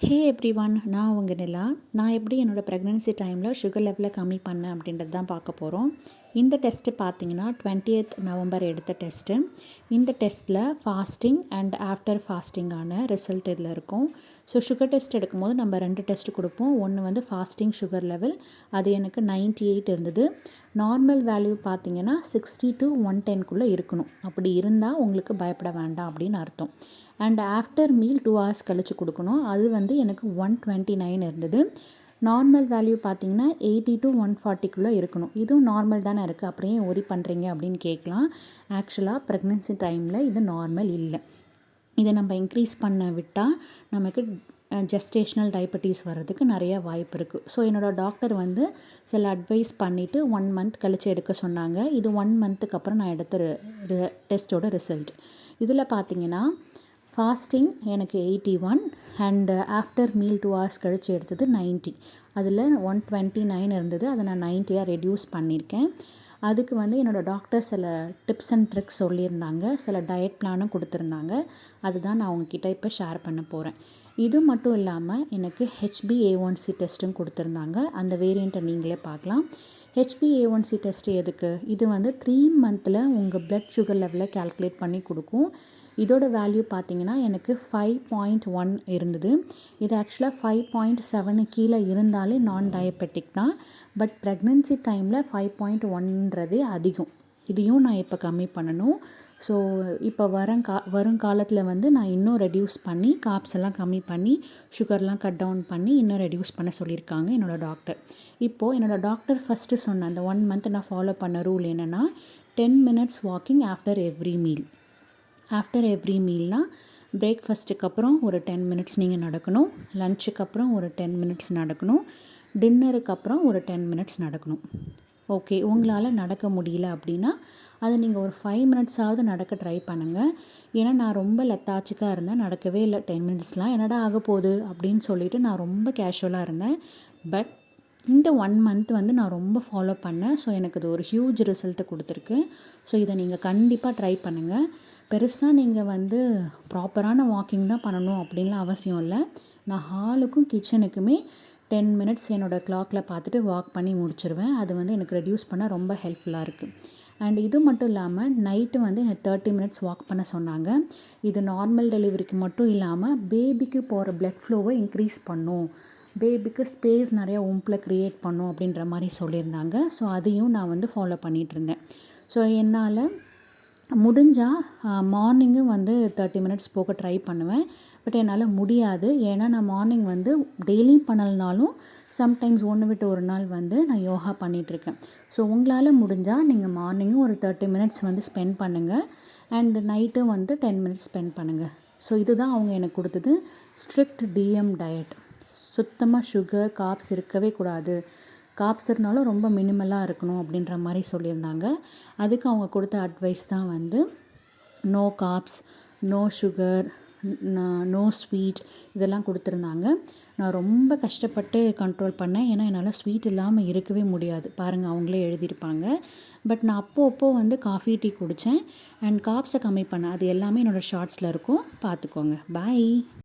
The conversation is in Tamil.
ஹே எவ்ரிவன், நான் உங்கள் நிலா. நான் எப்படி என்னோடய ப்ரெக்னென்சி டைமில் சுகர் லெவலை கம்மி பண்ணேன் அப்படின்றது தான் பார்க்க போகிறோம். இந்த டெஸ்ட்டு பார்த்தீங்கன்னா 20th நவம்பர் எடுத்த டெஸ்ட்டு. இந்த டெஸ்ட்டில் ஃபாஸ்டிங் அண்ட் ஆஃப்டர் ஃபாஸ்டிங்கான ரிசல்ட் இதில் இருக்கும். ஸோ சுகர் டெஸ்ட் எடுக்கும்போது நம்ம 2 டெஸ்ட்டு கொடுப்போம். ஒன்று வந்து ஃபாஸ்டிங் சுகர் லெவல், அது எனக்கு 98 இருந்தது. நார்மல் வேல்யூ பார்த்தீங்கன்னா 60 to 110 இருக்கணும். அப்படி இருந்தால் உங்களுக்கு பயப்பட வேண்டாம் அப்படின்னு அர்த்தம். அண்ட் ஆஃப்டர் மீல் 2 hours கழித்து கொடுக்கணும். அது வந்து எனக்கு 129 இருந்தது. நார்மல் வேல்யூ பார்த்திங்கன்னா 80 to 140 இருக்கணும். இதுவும் நார்மல் தானே இருக்குது, அப்படியே ஒரி பண்ணுறீங்க அப்படின்னு கேட்கலாம். ஆக்சுவலாக ப்ரெக்னென்சி டைமில் இது நார்மல் இல்லை. இதை நம்ம இன்க்ரீஸ் பண்ண விட்டால் நமக்கு ஜெஸ்டேஷ்னல் டயபெட்டிஸ் வர்றதுக்கு நிறைய வாய்ப்பு இருக்குது. ஸோ என்னோடய டாக்டர் வந்து சில அட்வைஸ் பண்ணிவிட்டு 1 month கழித்து எடுக்க சொன்னாங்க. இது 1 monthக்கு அப்புறம் நான் எடுத்த டெஸ்ட்டோட ரிசல்ட். இதில் பார்த்திங்கன்னா ஃபாஸ்டிங் எனக்கு 81 அண்டு ஆஃப்டர் மீல் 2 hours கழித்து எடுத்தது 90. அதில் 129 இருந்தது, அதை நான் 90 ரெடியூஸ் பண்ணியிருக்கேன். அதுக்கு வந்து என்னோடய டாக்டர் சில டிப்ஸ் அண்ட் ட்ரிக்ஸ் சொல்லியிருந்தாங்க, சில டயட் பிளானும் கொடுத்துருந்தாங்க. அதுதான் நான் உங்ககிட்ட இப்போ ஷேர் பண்ண போகிறேன். இது மட்டும் இல்லாமல் எனக்கு HbA1c டெஸ்ட்டும் கொடுத்துருந்தாங்க. அந்த வேரியண்ட்டை நீங்களே பார்க்கலாம். HbA1c டெஸ்ட்டு எதுக்கு? இது வந்து 3 monthல் உங்கள் பிளட் சுகர் லெவலை கால்குலேட் பண்ணி கொடுக்கும். இதோட வேல்யூ பார்த்தீங்கன்னா எனக்கு 5.1 இருந்தது. இது ஆக்சுவலாக 5.7 கீழே இருந்தாலே நான் டயபெட்டிக் தான். பட் ப்ரெக்னென்சி டைமில் 5.1ன்றதே அதிகம். இதையும் நான் இப்போ கம்மி பண்ணணும். ஸோ இப்போ வரும் காலத்தில் வந்து நான் இன்னும் ரெடியூஸ் பண்ணி காப்ஸ் எல்லாம் கம்மி பண்ணி சுகர்லாம் கட் டவுன் பண்ணி இன்னும் ரெடியூஸ் பண்ண சொல்லியிருக்காங்க என்னோடய டாக்டர். இப்போது என்னோடய டாக்டர் ஃபஸ்ட்டு சொன்ன அந்த 1 month நான் ஃபாலோ பண்ண ரூல் என்னென்னா 10 minutes walking after every meal. After every மீல்னால் பிரேக்ஃபாஸ்ட்டுக்கு அப்புறம் ஒரு 10 minutes நீங்கள் நடக்கணும், லஞ்சுக்கு அப்புறம் ஒரு 10 minutes நடக்கணும், டின்னருக்கு அப்புறம் ஒரு 10 minutes நடக்கணும். ஓகே, உங்களால் நடக்க முடியல அப்படின்னா அதை நீங்கள் ஒரு 5 minutesஆவது நடக்க ட்ரை பண்ணுங்கள். ஏன்னா நான் ரொம்ப லெத்தாச்சிக்காக இருந்தேன், நடக்கவே இல்லை 10 minutesலாம் என்னடா ஆக போகுது அப்படின்னு சொல்லிட்டு நான் ரொம்ப கேஷுவலாக இருந்தேன். பட் இந்த 1 month வந்து நான் ரொம்ப ஃபாலோ பண்ணேன். ஸோ எனக்கு அது ஒரு ஹியூஜ் ரிசல்ட்டு கொடுத்துருக்கு. ஸோ இதை நீங்கள் கண்டிப்பாக ட்ரை பண்ணுங்கள். பெருசாக நீங்கள் வந்து ப்ராப்பரான வாக்கிங் தான் பண்ணணும் அப்படின்லாம் அவசியம் இல்லை. நான் ஹாலுக்கும் கிச்சனுக்குமே 10 minutes என்னோடய கிளாக்கில் பார்த்துட்டு வாக் பண்ணி முடிச்சிருவேன். அது வந்து எனக்கு ரெடியூஸ் பண்ண ரொம்ப ஹெல்ப்ஃபுல்லாக இருக்குது. அண்ட் இது மட்டும் இல்லாமல் நைட்டு வந்து எனக்கு 30 minutes வாக் பண்ண சொன்னாங்க. இது நார்மல் டெலிவரிக்கு மட்டும் இல்லாமல் பேபிக்கு போகிற பிளட் ஃப்ளோவை இன்க்ரீஸ் பண்ணும், பேபிக்கு ஸ்பேஸ் நிறையா உம்பில் க்ரியேட் பண்ணும் அப்படின்ற மாதிரி சொல்லியிருந்தாங்க. ஸோ அதையும் நான் வந்து ஃபாலோ பண்ணிகிட்ருந்தேன். ஸோ என்னால் முடிஞ்சால் மார்னிங்கும் வந்து 30 minutes போக ட்ரை பண்ணுவேன். பட் என்னால் முடியாது. ஏன்னா நான் மார்னிங் வந்து டெய்லியும் பண்ணலைனாலும் சம்டைம்ஸ் ஒன்று விட்டு ஒரு நாள் வந்து நான் யோகா பண்ணிகிட்ருக்கேன். ஸோ உங்களால் முடிஞ்சால் நீங்கள் மார்னிங்கும் ஒரு 30 minutes வந்து ஸ்பெண்ட் பண்ணுங்கள். அண்ட் நைட்டும் வந்து 10 minutes ஸ்பெண்ட் பண்ணுங்கள். ஸோ இதுதான் அவங்க எனக்கு கொடுத்தது ஸ்ட்ரிக்ட் டிஎம் டயட். சுத்தமாக சுகர் காப்ஸ் இருக்கவே கூடாது, காப்ஸ் இருந்தாலும் ரொம்ப மினிமலாக இருக்கணும் அப்படின்ற மாதிரி சொல்லியிருந்தாங்க. அதுக்கு அவங்க கொடுத்த அட்வைஸ் தான் வந்து no carbs, no sugar, no sweet இதெல்லாம் கொடுத்துருந்தாங்க. நான் ரொம்ப கஷ்டப்பட்டு கண்ட்ரோல் பண்ணேன். ஏன்னா என்னால் ஸ்வீட் இல்லாமல் இருக்கவே முடியாது. பாருங்கள், அவங்களே எழுதியிருப்பாங்க. பட் நான் அப்போ வந்து காஃபி டீ குடித்தேன் அண்ட் காப்ஸை கம்மி பண்ணேன். அது எல்லாமே என்னோடய ஷார்ட்ஸில் இருக்கும், பார்த்துக்கோங்க. பாய்.